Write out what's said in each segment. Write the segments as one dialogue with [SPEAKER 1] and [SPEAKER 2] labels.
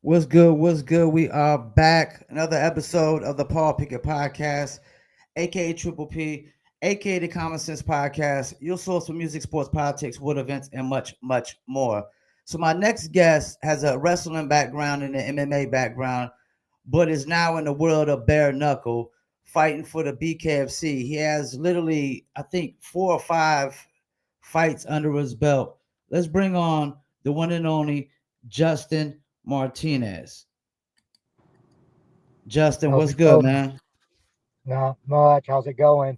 [SPEAKER 1] What's good? What's good? We are back. Another episode of the Paul Pickett Podcast, aka Triple P, aka the Common Sense Podcast, your source for music, sports, politics, world events, and much, much more. So, my next guest has a wrestling background and an MMA background, but is now in the world of bare knuckle, fighting for the BKFC. He has literally, I think, 4 or 5 fights under his belt. Let's bring on the one and only Justyn Martinez. Justyn,
[SPEAKER 2] How's
[SPEAKER 1] what's
[SPEAKER 2] it
[SPEAKER 1] good,
[SPEAKER 2] going?
[SPEAKER 1] man?
[SPEAKER 2] Not much. How's it going?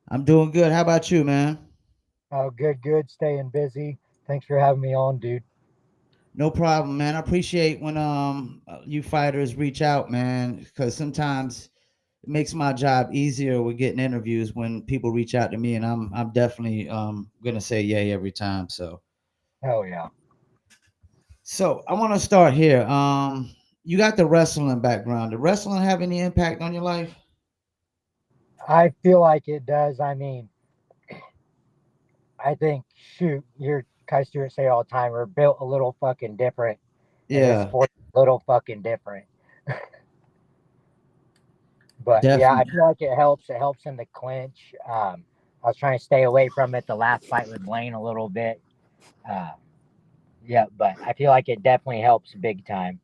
[SPEAKER 1] I'm doing good. How about you, man?
[SPEAKER 2] Oh, good, good. Staying busy. Thanks for having me on, dude.
[SPEAKER 1] No problem, man. I appreciate when you fighters reach out, man, because sometimes it makes my job easier with getting interviews when people reach out to me, and I'm definitely gonna say yay every time.
[SPEAKER 2] Hell yeah.
[SPEAKER 1] So I want to start here. You got the wrestling background. Did wrestling have any impact on your life?
[SPEAKER 2] I feel like it does. I mean, I think, shoot, your Kai Stewart say all the time, we're built a little fucking different, and this
[SPEAKER 1] Yeah,
[SPEAKER 2] sport a little fucking different. But yeah, I
[SPEAKER 1] definitely.
[SPEAKER 2] feel like it helps. It helps in the clinch. I was trying to stay away from it the last fight with Blaine a little bit. Uh, yeah, but I feel like it definitely helps big time.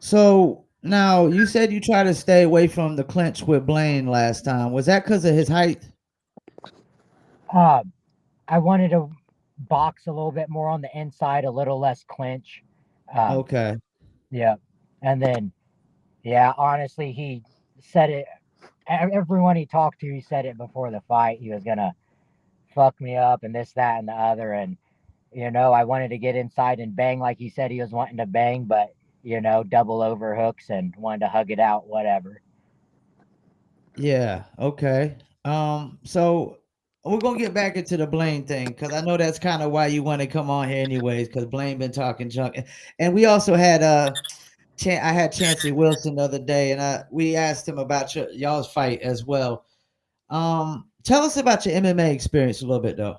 [SPEAKER 1] So now you said you try to stay away from the clinch with Blaine last time. Was that because of his height?
[SPEAKER 2] Uh, I wanted to box a little bit more on the inside, a little less clinch. Um,
[SPEAKER 1] Okay.
[SPEAKER 2] yeah. And then, yeah, honestly, he said it. Everyone he talked to, he said it before the fight. He was going to fuck me up and this, that, and the other. And, I wanted to get inside and bang like he said he was wanting to bang, but, double over hooks and wanted to hug it out, whatever.
[SPEAKER 1] Yeah. Okay. So we're gonna get back into the Blaine thing because I know that's kind of why you want to come on here, anyways. Because Blaine been talking junk, and we also had I had Chancey Wilson the other day, and we asked him about y'all's fight as well. Tell us about your MMA experience a little bit, though.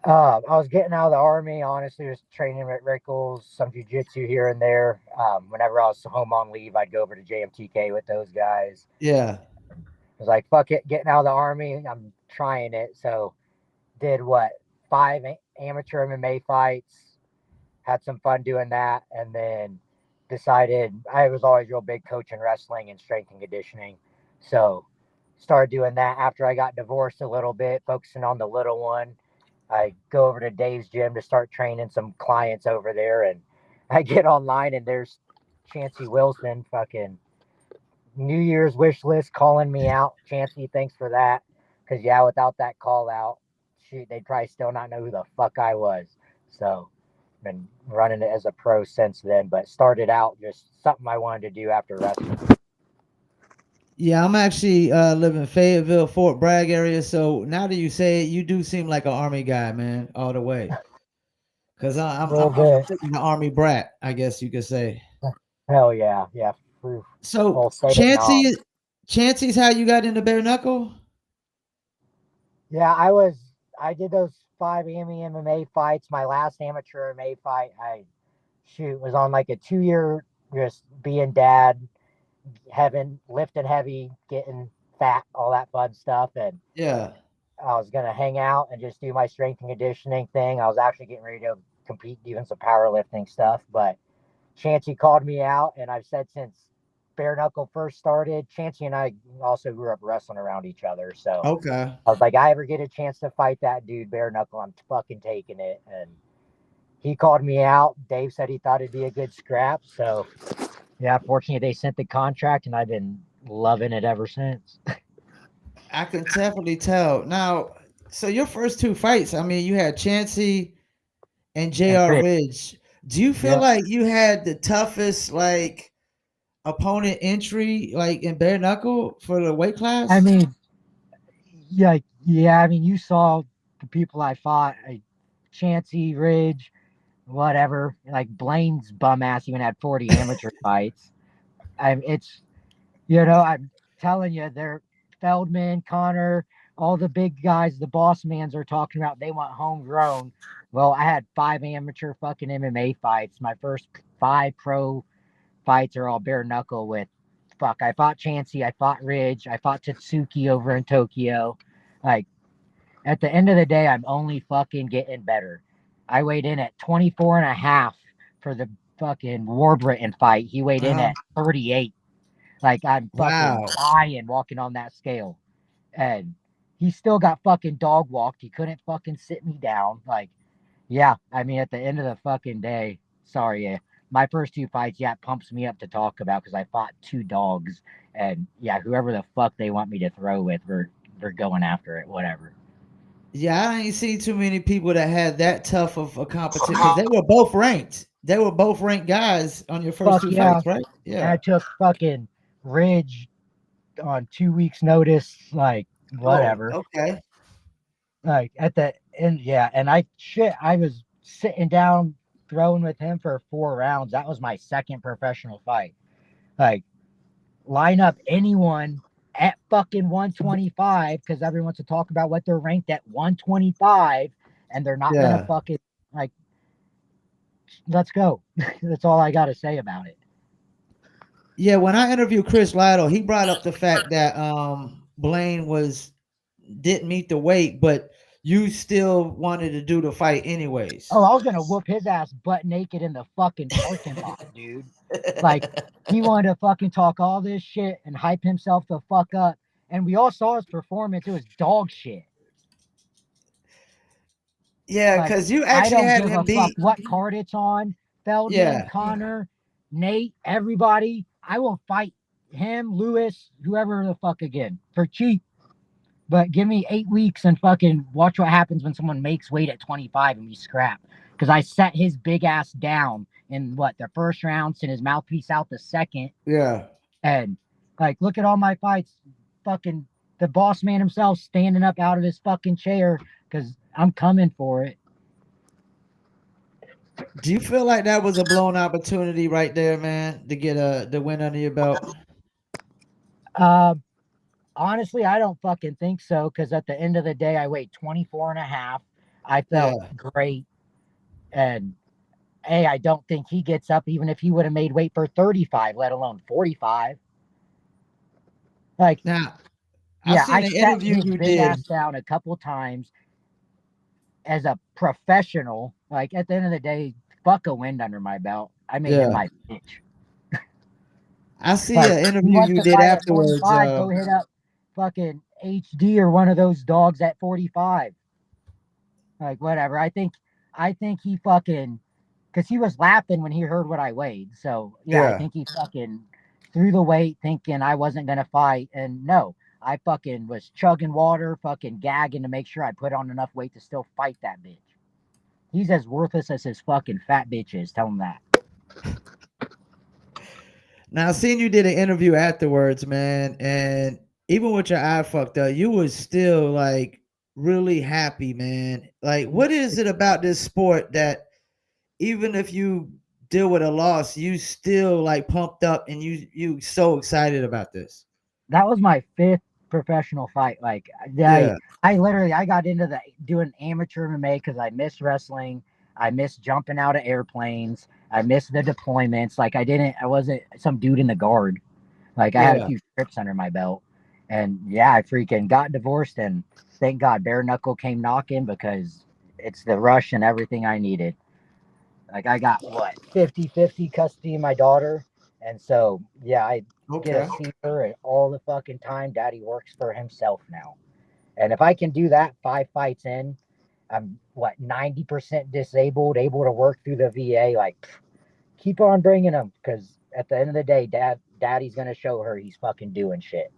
[SPEAKER 2] I was getting out of the army, honestly, just training at Rickles, some jujitsu here and there. Whenever I was home on leave, I'd go over to JMTK with those guys.
[SPEAKER 1] Yeah.
[SPEAKER 2] I was like, fuck it, getting out of the army, I'm trying it. So, did what, five amateur MMA fights, had some fun doing that, and then decided I was always real big coaching wrestling and strength and conditioning. So, started doing that after I got divorced a little bit, focusing on the little one. I go over to Dave's gym to start training some clients over there, and I get online and there's Chancey Wilson, fucking New Year's wish list calling me out. Chancey, thanks for that. Because yeah, without that call out, shoot, they'd probably still not know who the fuck I was. So been running it as a pro since then, but started out just something I wanted to do after wrestling.
[SPEAKER 1] Yeah, I'm actually live in Fayetteville, Fort Bragg area. So now that you say it, you do seem like an army guy, man, all the way. Cause
[SPEAKER 2] A little
[SPEAKER 1] I'm
[SPEAKER 2] bit.
[SPEAKER 1] an army brat, I guess you could say.
[SPEAKER 2] Hell yeah, yeah. Oof.
[SPEAKER 1] So
[SPEAKER 2] Full state of knob.
[SPEAKER 1] Chancey's how you got into bare knuckle.
[SPEAKER 2] Yeah, I did those five AME MMA fights. My last amateur MMA fight, I shoot was on like a 2 year just being dad, having lifting heavy, getting fat, all that fun stuff. And
[SPEAKER 1] Yeah,
[SPEAKER 2] I was gonna hang out and just do my strength and conditioning thing. I was actually getting ready to compete doing some powerlifting stuff, but Chancey called me out, and I've said since bare knuckle first started, Chancey and I also grew up wrestling around each other. So
[SPEAKER 1] okay.
[SPEAKER 2] I was like, I ever get a chance to fight that dude bare knuckle, I'm fucking taking it. And he called me out. Dave said he thought it'd be a good scrap. So yeah, fortunately they sent the contract, and I've been loving it ever since.
[SPEAKER 1] I can definitely tell. Now, so your first 2 fights, I mean, you had Chancey and
[SPEAKER 2] And
[SPEAKER 1] J.R.
[SPEAKER 2] Rich,
[SPEAKER 1] Ridge. Do you feel
[SPEAKER 2] yep.
[SPEAKER 1] like you had the toughest like opponent entry like in bare knuckle for the weight
[SPEAKER 2] I
[SPEAKER 1] class?
[SPEAKER 2] mean, yeah. I mean, you saw the people I fought, Chancey, Ridge, whatever. Like Blaine's bum ass even had 40 amateur fights. It's I'm telling you, they're Feldman, Connor. all the big guys, the boss mans are talking about they want homegrown. Well, I had 5 amateur fucking MMA fights. My first 5 pro fights are all bare knuckle with fuck. I fought Chansey, I fought Ridge, I fought Tatsuki over in Tokyo. Like at the end of the day, I'm only fucking getting better. I weighed in at 24 and a half for the fucking Warbritain fight. He weighed in
[SPEAKER 1] Uh-huh.
[SPEAKER 2] at 38. Like I'm fucking
[SPEAKER 1] Wow.
[SPEAKER 2] dying walking on that scale. And he still got fucking dog walked. He couldn't fucking sit me down. Like, yeah, I mean, at the end of the fucking day, sorry, yeah, my first 2 fights, yeah, it pumps me up to talk about because I fought 2 dogs. And yeah, whoever the fuck they want me to throw with, we're going after it, whatever.
[SPEAKER 1] Yeah, I ain't seen too many people that had that tough of a competition because they were both ranked. They were both ranked guys on your first
[SPEAKER 2] Fuck
[SPEAKER 1] two
[SPEAKER 2] yeah.
[SPEAKER 1] fights, right?
[SPEAKER 2] And I
[SPEAKER 1] Yeah.
[SPEAKER 2] took fucking Ridge on 2 weeks' notice, like,
[SPEAKER 1] Oh,
[SPEAKER 2] whatever.
[SPEAKER 1] okay.
[SPEAKER 2] Like at the end, yeah. And I was sitting down throwing with him for 4 rounds. That was my second professional fight. Like line up anyone at fucking 125 because everyone wants to talk about what they're ranked at 125 and they're not gonna
[SPEAKER 1] Yeah.
[SPEAKER 2] fucking like let's go. That's all I gotta say about it.
[SPEAKER 1] Yeah, when I interviewed Chris Lytle, he brought up the fact that Blaine was didn't meet the weight, but you still wanted to do the fight anyways.
[SPEAKER 2] Oh, I was gonna whoop his ass butt naked in the fucking parking lot, dude. Like he wanted to fucking talk all this shit and hype himself the fuck up. And we all saw his performance. It was dog shit.
[SPEAKER 1] Yeah,
[SPEAKER 2] Like
[SPEAKER 1] because you
[SPEAKER 2] I
[SPEAKER 1] actually
[SPEAKER 2] don't
[SPEAKER 1] had
[SPEAKER 2] give a
[SPEAKER 1] him
[SPEAKER 2] fuck
[SPEAKER 1] beat.
[SPEAKER 2] what card it's on. Feldman,
[SPEAKER 1] Yeah.
[SPEAKER 2] Connor, Nate, everybody. I will fight him, Lewis, whoever the fuck again for cheap. But give me 8 weeks and fucking watch what happens when someone makes weight at 25 and we scrap. Because I set his big ass down in what the first round, sent his mouthpiece out the second.
[SPEAKER 1] Yeah.
[SPEAKER 2] And like, look at all my fights. Fucking the boss man himself standing up out of his fucking chair because I'm coming for it.
[SPEAKER 1] Do you feel like that was a blown opportunity right there, man, to get the win under your belt?
[SPEAKER 2] Uh, Honestly, I don't fucking think so because at the end of the day, I weighed 24 and a half. I felt
[SPEAKER 1] Yeah.
[SPEAKER 2] great. And hey, I don't think he gets up even if he would have made weight for 35, let alone 45. Like,
[SPEAKER 1] Now, I
[SPEAKER 2] yeah,
[SPEAKER 1] seen
[SPEAKER 2] I
[SPEAKER 1] an
[SPEAKER 2] sat
[SPEAKER 1] interview
[SPEAKER 2] his
[SPEAKER 1] you
[SPEAKER 2] big
[SPEAKER 1] did.
[SPEAKER 2] ass down a couple times as a professional. Like, at the end of the day, fuck a wind under my belt. I made him
[SPEAKER 1] Yeah.
[SPEAKER 2] my bitch.
[SPEAKER 1] I see
[SPEAKER 2] Like,
[SPEAKER 1] an
[SPEAKER 2] he
[SPEAKER 1] interview
[SPEAKER 2] wants
[SPEAKER 1] you
[SPEAKER 2] to
[SPEAKER 1] did
[SPEAKER 2] fight at
[SPEAKER 1] afterwards.
[SPEAKER 2] 45, go hit up fucking HD or one of those dogs at 45. Like, whatever. I think he fucking, because he was laughing when he heard what I weighed. So, yeah, I
[SPEAKER 1] Yeah.
[SPEAKER 2] think he fucking threw the weight thinking I wasn't going to fight. And no, I fucking was chugging water, fucking gagging to make sure I put on enough weight to still fight that bitch. He's as worthless as his fucking fat bitch is. Tell him that.
[SPEAKER 1] Now, I seen you did an interview afterwards, man, and even with your eye fucked up, you was still like really happy, man. Like, what is it about this sport that even if you deal with a loss, you still like pumped up and you so excited about this?
[SPEAKER 2] That was my fifth professional fight. Like I,
[SPEAKER 1] Yeah.
[SPEAKER 2] I literally I got into the doing amateur MMA because I miss wrestling. I miss jumping out of airplanes. I miss the deployments. Like I wasn't some dude in the guard. Like I had a
[SPEAKER 1] Yeah.
[SPEAKER 2] few trips under my belt, and yeah, I freaking got divorced. And thank God, Bare Knuckle came knocking because it's the rush and everything I needed. Like I got what 50-50 custody of my daughter. And so yeah, I get to
[SPEAKER 1] Okay.
[SPEAKER 2] see her all the fucking time. Daddy works for himself now. And if I can do that 5 fights in, I'm what 90% disabled, able to work through the VA. Like keep on bringing them because at the end of the day, daddy's gonna show her he's fucking doing shit.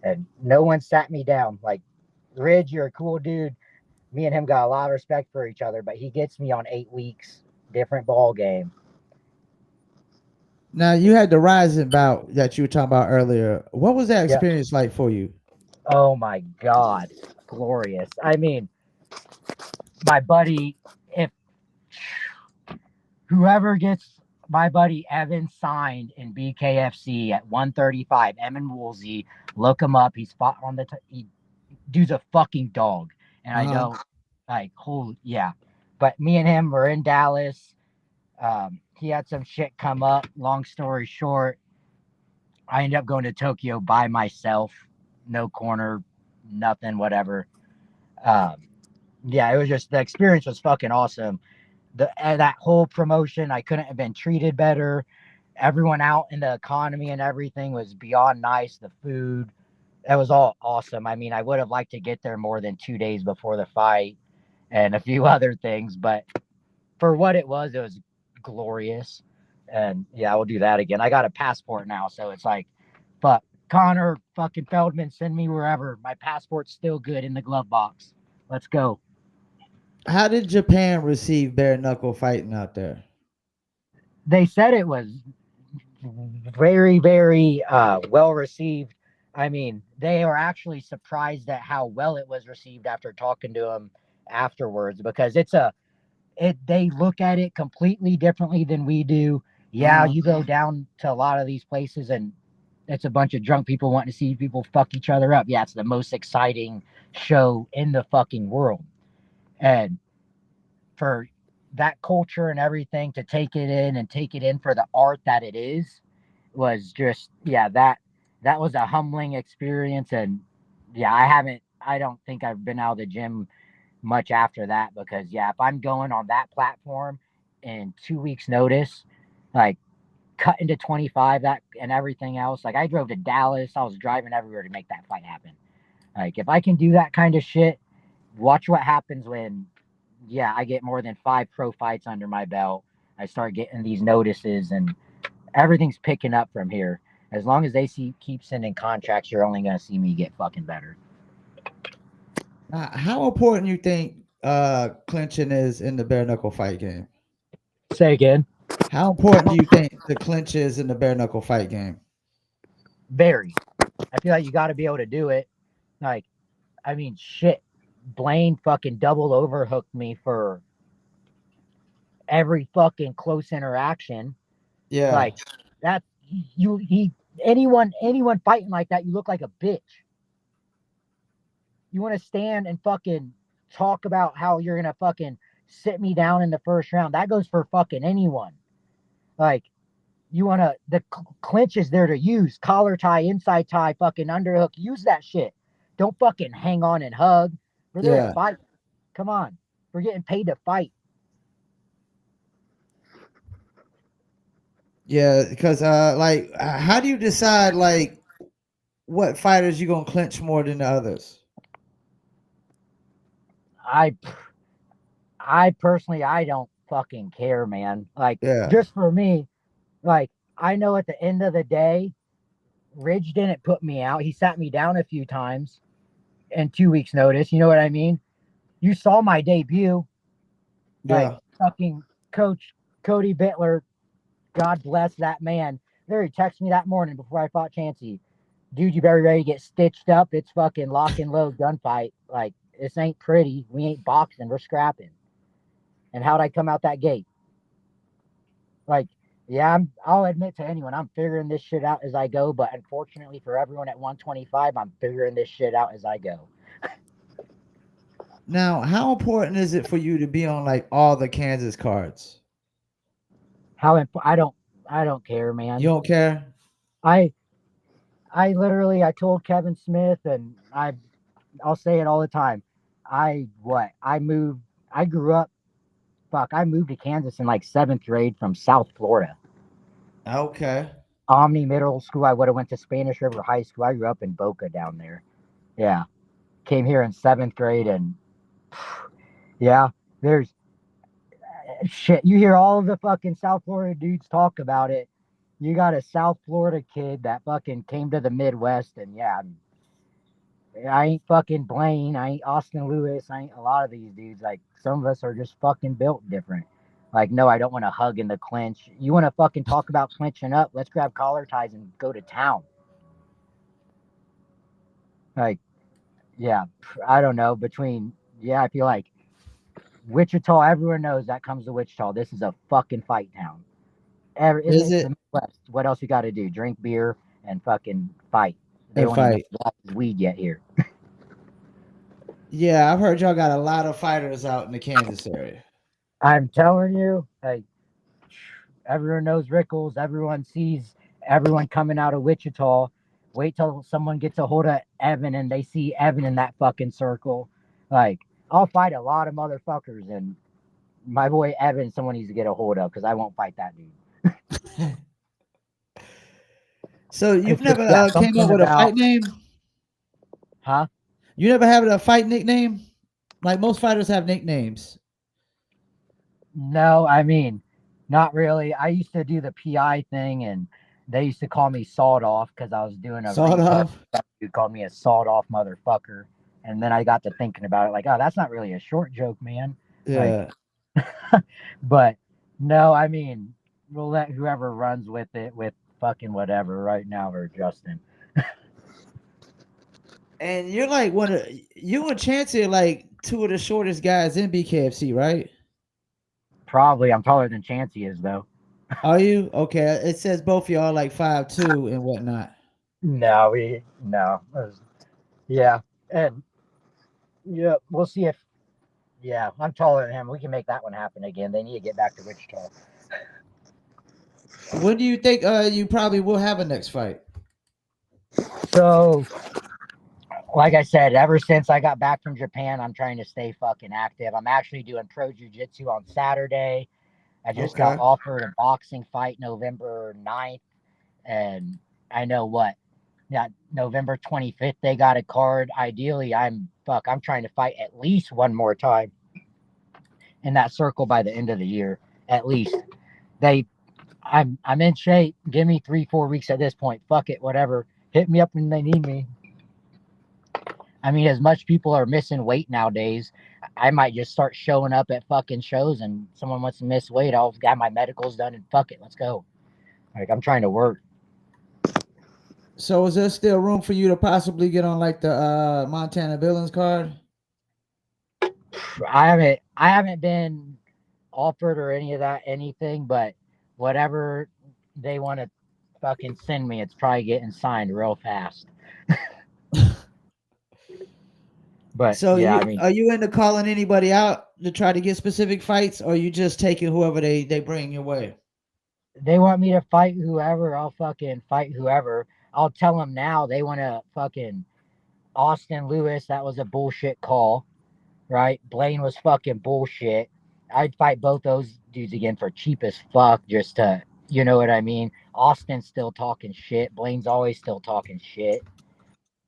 [SPEAKER 2] And no one sat me down. Like Ridge, you're a cool dude. Me and him got a lot of respect for each other, but he gets me on 8 weeks, different ball game.
[SPEAKER 1] Now you had the rising bout that you were talking about earlier. What was that
[SPEAKER 2] Yeah.
[SPEAKER 1] experience like for you?
[SPEAKER 2] Oh my God. Glorious. I mean, my buddy, if whoever gets my buddy Evan signed in BKFC at 135, Evan Woolsey, look him up. He's fought on the, he dude's a fucking dog. And I
[SPEAKER 1] Uh-huh.
[SPEAKER 2] don't like, holy, yeah. But me and him were in Dallas. He had some shit come up. Long story short, I ended up going to Tokyo by myself, no corner, nothing, whatever. Um, yeah, it was just the experience was fucking awesome. That whole promotion, I couldn't have been treated better. Everyone out in the economy and everything was beyond nice. The food, that was all awesome. I mean, I would have liked to get there more than 2 days before the fight and a few other things, but for what it was glorious. And yeah, I will do that again. I got a passport now, so it's like, fuck, Connor, fucking Feldman, send me wherever. My passport's still good in the glove box. Let's go.
[SPEAKER 1] How did Japan receive bare knuckle fighting out there?
[SPEAKER 2] They said it was very, very well received. I mean, they were actually surprised at how well it was received after talking to them afterwards because they look at it completely differently than we do. Yeah,
[SPEAKER 1] Uh-huh.
[SPEAKER 2] you go down to a lot of these places and it's a bunch of drunk people wanting to see people fuck each other up. Yeah, it's the most exciting show in the fucking world. And for that culture and everything to take it in and take it in for the art that it is was just yeah, that was a humbling experience. And yeah, I don't think I've been out of the gym much after that because yeah, if I'm going on that platform in 2 weeks notice, like cut into 25 that and everything else, like I drove to Dallas, I was driving everywhere to make that fight happen. Like if I can do that kind of shit, watch what happens when yeah, I get more than 5 pro fights under my belt. I start getting these notices and everything's picking up from here. As long as they keep sending contracts, you're only gonna see me get fucking better.
[SPEAKER 1] How important you think clinching is in the bare knuckle fight game?
[SPEAKER 2] Say again.
[SPEAKER 1] How important do you think the clinch is in the bare knuckle fight game?
[SPEAKER 2] Very. I feel like you got to be able to do it. Like, I mean, shit. Blaine fucking double overhooked me for every fucking close interaction.
[SPEAKER 1] Yeah.
[SPEAKER 2] Like that, he anyone fighting like that, you look like a bitch. You want to stand and fucking talk about how you're gonna fucking sit me down in the first round. That goes for fucking anyone. Like you want to the clinch is there to use collar tie, inside tie, fucking underhook. Use that shit. Don't fucking hang on and hug. We're there to
[SPEAKER 1] Yeah.
[SPEAKER 2] fight. Come on, we're getting paid to fight.
[SPEAKER 1] Yeah, because like how do you decide like what fighters you gonna clinch more than the others?
[SPEAKER 2] I I personally I don't fucking care, man. Like
[SPEAKER 1] Yeah.
[SPEAKER 2] just for me, like I know at the end of the day, Ridge didn't put me out. He sat me down a few times in 2 weeks notice. You know what I mean? You saw my debut. Like
[SPEAKER 1] Yeah.
[SPEAKER 2] fucking coach Cody Bittler, God bless that man. There he texted me that morning before I fought Chansey. Dude, you better ready to get stitched up. It's fucking lock and load gunfight. Like, this ain't pretty. We ain't boxing. We're scrapping. And how'd I come out that gate? Like, yeah, I'll admit to anyone, I'm figuring this shit out as I go. But unfortunately for everyone at 125, I'm figuring this shit out as I go.
[SPEAKER 1] Now, how important is it for you to be on like all the Kansas cards?
[SPEAKER 2] I don't care,
[SPEAKER 1] You
[SPEAKER 2] man.
[SPEAKER 1] don't care?
[SPEAKER 2] I I told Kevin Smith and I'll say it all the time. I moved I grew up I moved to Kansas in like 7th grade from South Florida.
[SPEAKER 1] Okay.
[SPEAKER 2] Omni Middle School. I would have went to Spanish River High School. I grew up in Boca down there. Yeah. Came here in 7th grade and yeah, there's shit. You hear all of the fucking South Florida dudes talk about it. You got a South Florida kid that fucking came to the Midwest and yeah, I ain't fucking Blaine. I ain't Austin Lewis. I ain't a lot of these dudes. Like some of us are just fucking built different. Like, no, I don't want to hug in the clinch. You want to fucking talk about clinching up? Let's grab collar ties and go to town. Like, yeah, I don't know. Yeah, I feel like Wichita, everyone knows that comes to Wichita. This is a fucking fight town.
[SPEAKER 1] Is
[SPEAKER 2] It's
[SPEAKER 1] it
[SPEAKER 2] the Midwest. What else you got to do? Drink beer and fucking fight. They
[SPEAKER 1] a
[SPEAKER 2] don't even
[SPEAKER 1] fight?
[SPEAKER 2] know what is weed yet here.
[SPEAKER 1] Yeah, I've heard y'all got a lot of fighters out in the Kansas area.
[SPEAKER 2] I'm telling you, like everyone knows Rickles, everyone sees everyone coming out of Wichita. Wait till someone gets a hold of Evan and they see Evan in that fucking circle. Like, I'll fight a lot of motherfuckers, and my boy Evan, someone needs to get a hold of because I won't fight that dude.
[SPEAKER 1] So you've
[SPEAKER 2] It's just,
[SPEAKER 1] never
[SPEAKER 2] yeah,
[SPEAKER 1] came up
[SPEAKER 2] something
[SPEAKER 1] with a
[SPEAKER 2] about,
[SPEAKER 1] fight name?
[SPEAKER 2] huh?
[SPEAKER 1] You never have a fight nickname? Like most fighters have nicknames.
[SPEAKER 2] No, I mean, not really. I used to do the PI thing, and they used to call me Sawed Off because I was doing a
[SPEAKER 1] Sort
[SPEAKER 2] retard.
[SPEAKER 1] of.
[SPEAKER 2] You called me a sawed off motherfucker. And then I got to thinking about it, like, oh, that's not really a short joke, man. Like,
[SPEAKER 1] Yeah.
[SPEAKER 2] but no, I mean, we'll let whoever runs with it with fucking whatever right now or Justin.
[SPEAKER 1] And you're like one of you and Chancey are like two of the shortest guys in BKFC, right?
[SPEAKER 2] Probably I'm taller than Chancey is, though.
[SPEAKER 1] Are you? Okay. It says both of y'all like 5'2" and whatnot.
[SPEAKER 2] No, no. Yeah. And yeah, we'll see if, yeah, I'm taller than him. We can make that one happen again. They need to get back to Wichita.
[SPEAKER 1] When do you think you probably will have a next fight?
[SPEAKER 2] So, like I said, ever since I got back from Japan, I'm trying to stay fucking active. I'm actually doing pro jujitsu on Saturday. I just got
[SPEAKER 1] Okay.
[SPEAKER 2] offered a boxing fight November 9th. And I know what, yeah, November 25th, they got a card. Ideally, I'm trying to fight at least one more time in that circle by the end of the year. At least. They I'm in shape. Give me 3-4 weeks at this point. Fuck it, whatever. Hit me up when they need me. I mean, as much people are missing weight nowadays, I might just start showing up at fucking shows and someone wants to miss weight. I'll got my medicals done and fuck it, let's go. Like I'm trying to work.
[SPEAKER 1] So is there still room for you to possibly get on like the Montana Villains card?
[SPEAKER 2] I haven't been offered or any of that anything, but whatever they want to fucking send me, it's probably getting signed real fast. But
[SPEAKER 1] So
[SPEAKER 2] yeah,
[SPEAKER 1] you
[SPEAKER 2] I mean,
[SPEAKER 1] are you into calling anybody out to try to get specific fights, or you just taking whoever they bring your way?
[SPEAKER 2] they want me to fight whoever, I'll fucking fight whoever. I'll tell them now they want to fucking Austin Lewis. That was a bullshit call, right? Blaine was fucking bullshit. I'd fight both those dudes again for cheap as fuck, just to, you know what I mean? Austin's still talking shit. Blaine's always still talking shit.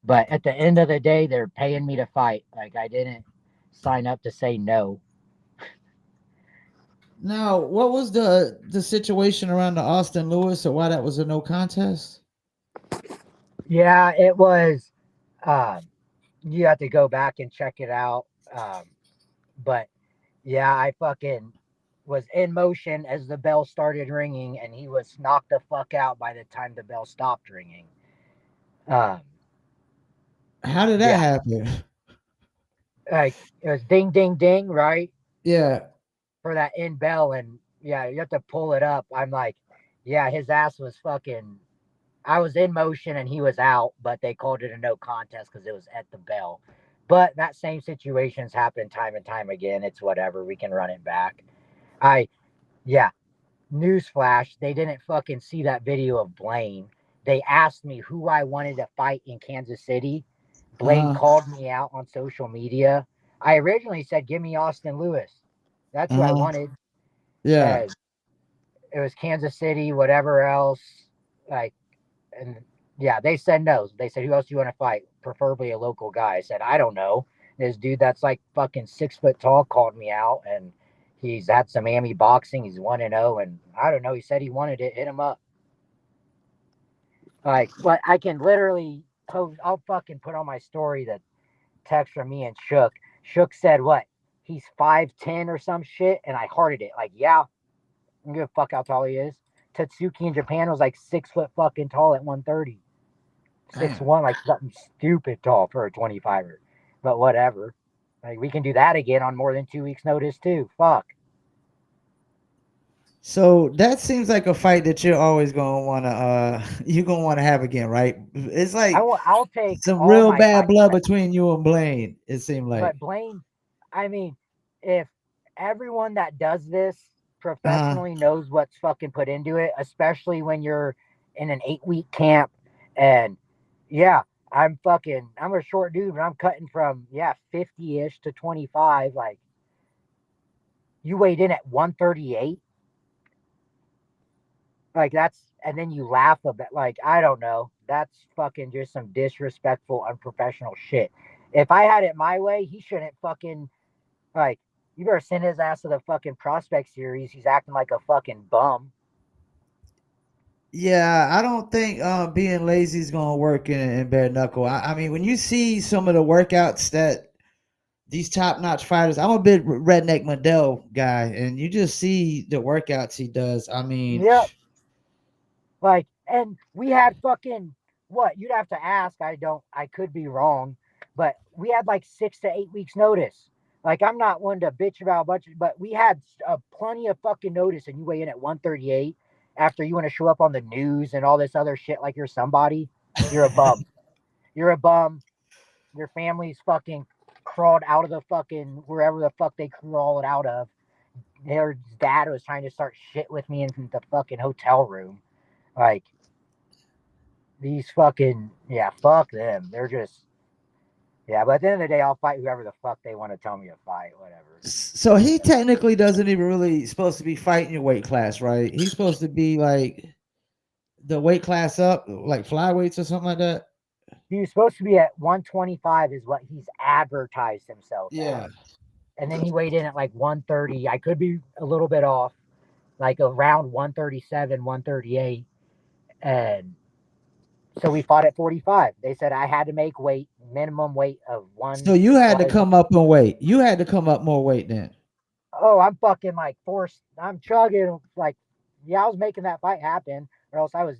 [SPEAKER 2] But at the end of the day, they're paying me to fight. Like I didn't sign up to say no.
[SPEAKER 1] Now, what was the situation around the Austin Lewis, or why that was a no contest?
[SPEAKER 2] Yeah, it was. Um, you have to go back and check it out. But yeah, I fucking was in motion as the bell started ringing, and he was knocked the fuck out by the time the bell stopped ringing. Um,
[SPEAKER 1] How did that
[SPEAKER 2] yeah,
[SPEAKER 1] happen?
[SPEAKER 2] like it was ding, ding, ding, right
[SPEAKER 1] Yeah.
[SPEAKER 2] for that end bell, and yeah, you have to pull it up. I'm like, yeah, his ass was fucking. I was in motion and he was out, but they called it a no contest because it was at the bell. But that same situation's happened time and time again. It's whatever. We can run it back. I Yeah, newsflash, they didn't fucking see that video of Blaine. They asked me who I wanted to fight in Kansas City. Blaine
[SPEAKER 1] Uh-huh.
[SPEAKER 2] called me out on social media. I originally said, give me Austin Lewis. That's who I
[SPEAKER 1] Uh-huh.
[SPEAKER 2] wanted.
[SPEAKER 1] Yeah.
[SPEAKER 2] And it was Kansas City, whatever else. Like, and yeah, they said no. They said, who else do you want to fight? Preferably a local guy. I said, I don't know. This dude that's like fucking 6 foot tall called me out, and he's had some Miami boxing. He's 1-0, and I don't know. He said he wanted it. Hit him up. Like, but I can literally post. I'll fucking put on my story the text from me and Shook. Shook said what? He's 5'10" or some shit, and I hearted it. Like, yeah, I don't give a fuck how tall he is. Tatsuki in Japan was like 6 foot fucking tall at 130. Six
[SPEAKER 1] Damn.
[SPEAKER 2] one, like something stupid tall for a 25er. But whatever. Like we can do that again on more than 2 weeks' notice too. Fuck.
[SPEAKER 1] So that seems like a fight that you're always gonna wanna you're gonna wanna have again, right? It's like
[SPEAKER 2] I'll take
[SPEAKER 1] some
[SPEAKER 2] all
[SPEAKER 1] real
[SPEAKER 2] my
[SPEAKER 1] bad
[SPEAKER 2] fights
[SPEAKER 1] blood
[SPEAKER 2] back.
[SPEAKER 1] between you and Blaine. It seemed like.
[SPEAKER 2] But Blaine, I mean, if everyone that does this
[SPEAKER 1] Uh
[SPEAKER 2] professionally knows what's fucking put into it, especially when you're in an 8 week camp, and yeah, I'm a short dude, but I'm cutting from 50 ish to 25. Like you weighed in at 138, like that's, and then you laugh a bit. Like I don't know, that's fucking just some disrespectful, unprofessional shit. If I had it my way, he shouldn't fucking. Like, you better send his ass to the fucking prospect series. He's acting like a fucking bum.
[SPEAKER 1] yeah, I don't think being lazy is gonna work in bare knuckle. I mean, when you see some of the workouts that these top notch fighters, I'm a big redneck Mandel guy, and you just see the workouts he does. I mean,
[SPEAKER 2] Yep. Like, and we had fucking what? You'd have to ask. I could be wrong, but we had like 6 to 8 weeks notice. Like, I'm not one to bitch about a bunch, but we had plenty of fucking notice, and you weigh in at 138 after you want to show up on the news and all this other shit like you're somebody. You're a bum. You're a bum. Your family's fucking crawled out of the fucking wherever the fuck they crawled out of. Their dad was trying to start shit with me in the fucking hotel room. Like these fucking fuck them. They're just but at the end of the day, I'll fight whoever the fuck they want to tell me to fight. Whatever.
[SPEAKER 1] so he technically doesn't even really supposed to be fighting your weight class, right? He's supposed to be like the weight class up, like flyweights or something like that.
[SPEAKER 2] He was supposed to be at 125, is what he's advertised himself
[SPEAKER 1] Yeah.
[SPEAKER 2] at, and then he weighed in at like 130. I could be a little bit off, like around 137, 138, and so we fought at 45. They said I had to make weight, minimum weight of
[SPEAKER 1] So
[SPEAKER 2] one.
[SPEAKER 1] you had to
[SPEAKER 2] Like,
[SPEAKER 1] come up in weight. You had to come up more weight then.
[SPEAKER 2] oh, I'm fucking like forced. I'm chugging. Like, I was making that fight happen, or else I was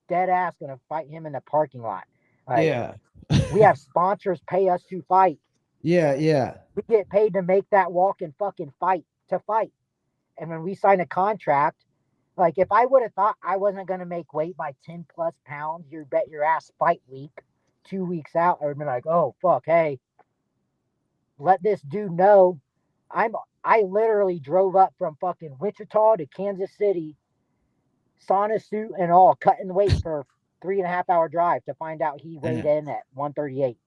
[SPEAKER 2] dead ass gonna fight him in the parking lot. Like,
[SPEAKER 1] Yeah.
[SPEAKER 2] we have sponsors pay us to fight.
[SPEAKER 1] Yeah, yeah.
[SPEAKER 2] We get paid to make that walk and fucking fight to fight. And when we sign a contract, like if I would have thought I wasn't gonna make weight by 10 plus pounds, you bet your ass fight week, 2 weeks out, I would have been like, oh fuck, hey, let this dude know. I'm I literally drove up from fucking Wichita to Kansas City, sauna suit and all, cutting weight for 3.5 hour drive to find out he weighed
[SPEAKER 1] And,
[SPEAKER 2] in at 138.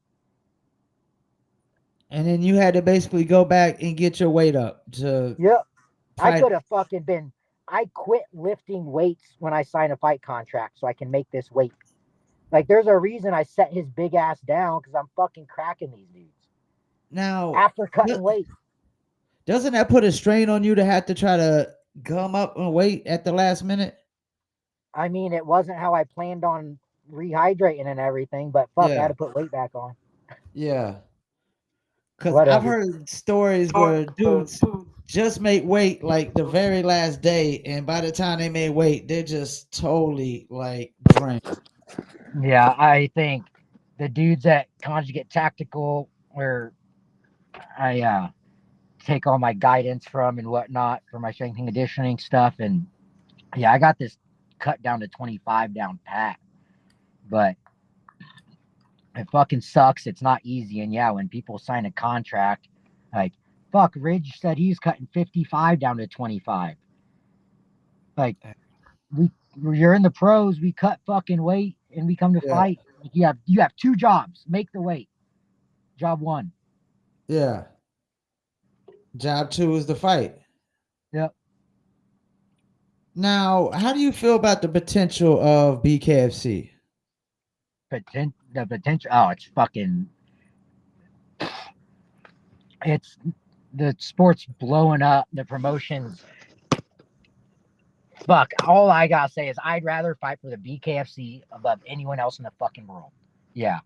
[SPEAKER 1] and then you had to basically go back and get your weight up to
[SPEAKER 2] Yep. I
[SPEAKER 1] fight.
[SPEAKER 2] could have fucking been. I quit lifting weights when I signed a fight contract so I can make this weight. Like, there's a reason I set his big ass down because I'm fucking cracking these dudes
[SPEAKER 1] Now,
[SPEAKER 2] after cutting weight.
[SPEAKER 1] doesn't that put a strain on you to have to try to gum up and weight at the last minute?
[SPEAKER 2] I mean, it wasn't how I planned on rehydrating and everything, but fuck, I had
[SPEAKER 1] Yeah,
[SPEAKER 2] to put weight back on.
[SPEAKER 1] yeah. Because I've
[SPEAKER 2] Whatever.
[SPEAKER 1] heard stories where dudes just make weight like the very last day, and by the time they made weight, they're just totally like drained.
[SPEAKER 2] Yeah, I think the dudes at Conjugate Tactical, where I take all my guidance from and whatnot for my strength and conditioning stuff, and I got this cut down to 25 down pat, but it fucking sucks. It's not easy, and when people sign a contract, like fuck, Ridge said he's cutting 55 down to 25. Like we, you're in the pros, we cut fucking weight and we come to
[SPEAKER 1] Yeah,
[SPEAKER 2] fight. Like, you have two jobs. Make the weight. Job one.
[SPEAKER 1] yeah. Job two is the fight.
[SPEAKER 2] Yep.
[SPEAKER 1] Now, how do you feel about the potential of BKFC?
[SPEAKER 2] The potential. Oh, it's fucking. It's the sport's blowing up. The promotions. Fuck. All I gotta say is I'd rather fight for the BKFC above anyone else in the fucking world. Yeah.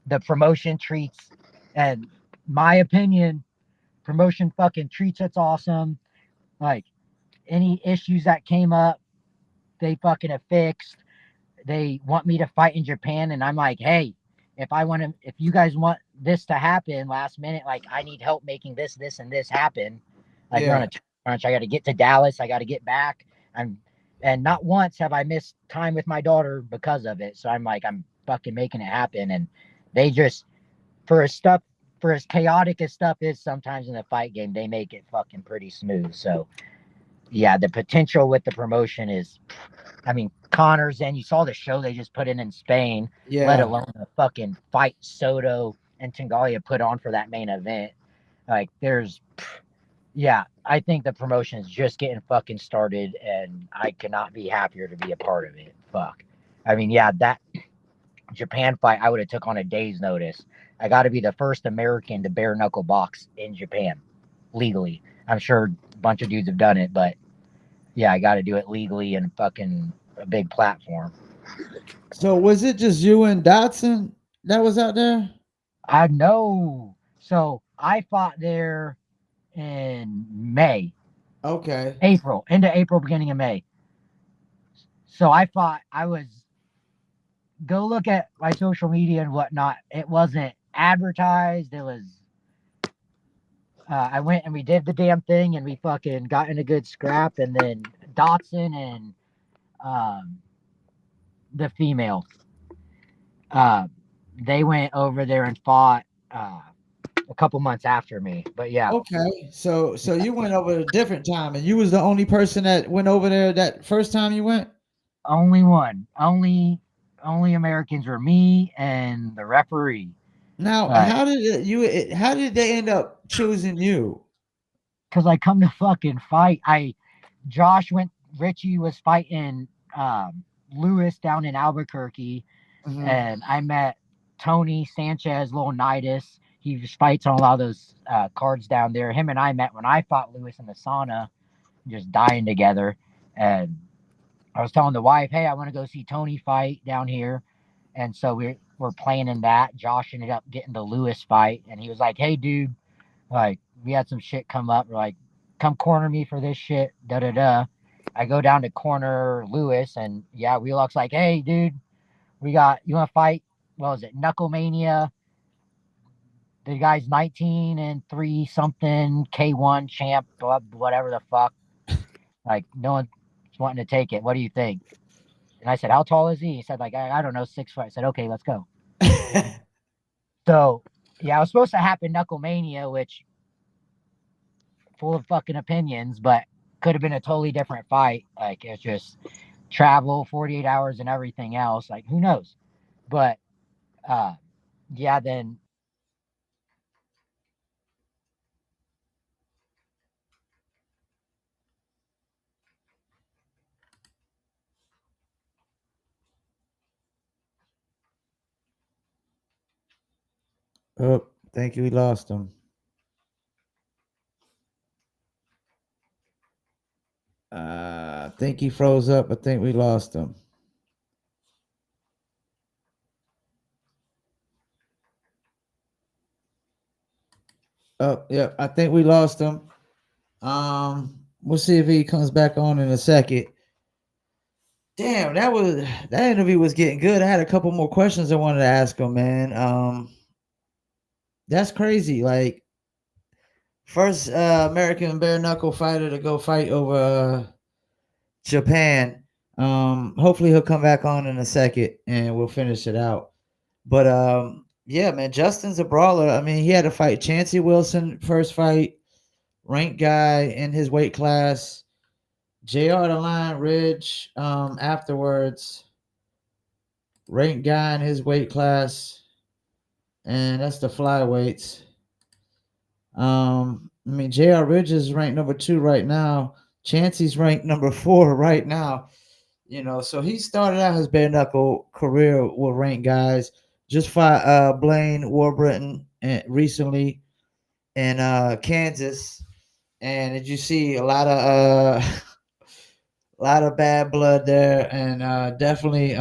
[SPEAKER 2] The promotion treats, and my opinion, promotion fucking treats it's awesome. Like any issues that came up, they fucking have fixed. They want me to fight in Japan, and I'm like, hey, if you guys want this to happen last minute, like I need help making this, and this happen. Like we're on
[SPEAKER 1] Yeah,
[SPEAKER 2] a crunch. I got to get to Dallas. I got to get back. And not once have I missed time with my daughter because of it. So I'm like, I'm fucking making it happen. And they just, for as stuff, for as chaotic as stuff is sometimes in the fight game, they make it fucking pretty smooth. So yeah, the potential with the promotion is, I mean, Connors, and you saw the show they just put in Spain, let
[SPEAKER 1] Yeah.
[SPEAKER 2] alone the fucking fight Soto and Tangalia put on for that main event. Like, yeah, I think the promotion is just getting fucking started, and I cannot be happier to be a part of it. Fuck. I mean, yeah, that Japan fight I would have took on a day's notice. I got to be the first American to bare knuckle box in Japan legally. I'm sure a bunch of dudes have done it, but yeah, I got to do it legally and fucking a big platform.
[SPEAKER 1] So was it just you and Dotson that was out there?
[SPEAKER 2] I know. So I fought there in May,
[SPEAKER 1] Okay.
[SPEAKER 2] April, into April, beginning of May. So I fought, I was, go look at my social media and whatnot. It wasn't advertised. It was, I went and we did the damn thing and we fucking got in a good scrap. And then Dotson and um, the female, uh, they went over there and fought a couple months after me. But yeah,
[SPEAKER 1] Okay. So you went over a different time and you was the only person that went over there that first time you went?
[SPEAKER 2] only one, only Americans were me and the referee.
[SPEAKER 1] Now,
[SPEAKER 2] Like,
[SPEAKER 1] how did they end up choosing you?
[SPEAKER 2] cause I come to fucking fight. Josh went. Richie was fighting Lewis down in Albuquerque,
[SPEAKER 1] Mhm.
[SPEAKER 2] and I met Tony Sanchez, Leonidas. He just fights on a lot of those cards down there. Him and I met when I fought Lewis in the sauna, just dying together. And I was telling the wife, "Hey, I want to go see Tony fight down here." And so we're planning that. Josh ended up getting the Lewis fight, and he was like, "Hey, dude, like we had some shit come up. We're like, come corner me for this shit. Da da da." I go down to corner Lewis, and yeah, Wheelock's like, "Hey, dude, we got you want to fight? What was it? Knuckle Mania. The guy's 19-3 something, K1 champ, whatever the fuck. Like no one's wanting to take it. What do you think?" And I said, "How tall is he?" He said, "Like I don't know, 6 foot." I said, "Okay, let's go." So yeah, it was supposed to happen Knuckle Mania, which full of fucking opinions, but could have been a totally different fight. Like it's just travel, 48 hours, and everything else. Like who knows? But uh, yeah, then
[SPEAKER 1] Oh, thank you. We lost him. I think he froze up. I think we lost him. Oh, yeah, I think we lost him. We'll see if he comes back on in a second. Damn, that interview was getting good. I had a couple more questions I wanted to ask him, man. That's crazy. Like first American bare knuckle fighter to go fight over Japan. Hopefully he'll come back on in a second and we'll finish it out. But yeah, man, Justin's a brawler. I mean, he had to fight Chancey Wilson first fight, ranked guy in his weight class. JR the Lion Ridge afterwards, ranked guy in his weight class, and that's the flyweights. I mean, JR Ridge is ranked number 2 right now. Chancey's ranked number 4 right now. You know, so he started out his bare knuckle career with ranked guys. Just fought Blaine Warburton recently in Kansas, and did you see a lot of a lot of bad blood there, and definitely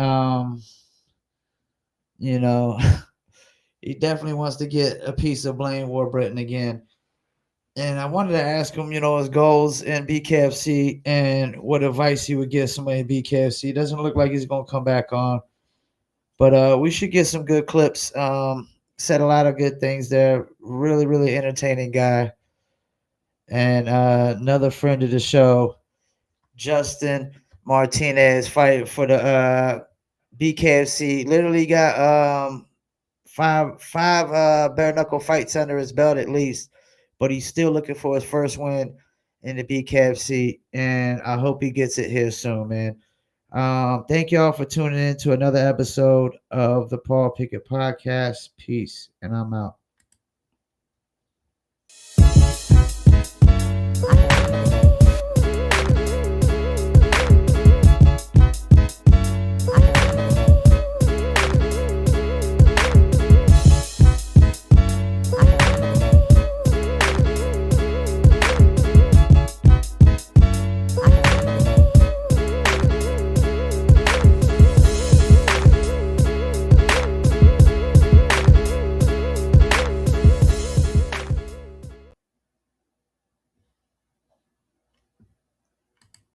[SPEAKER 1] you know he definitely wants to get a piece of Blaine Warburton again. And I wanted to ask him, you know, his goals in BKFC and what advice he would give somebody in BKFC. Doesn't look like he's gonna come back on. But we should get some good clips. Said a lot of good things there. Really, really entertaining guy. And another friend of the show, Justyn Martinez fighting for the BKFC. Literally got five bare knuckle fights under his belt at least, but he's still looking for his first win in the BKFC, and I hope he gets it here soon, man. Thank y'all for tuning in to another episode of the Paul Pickett Podcast. Peace, and I'm out.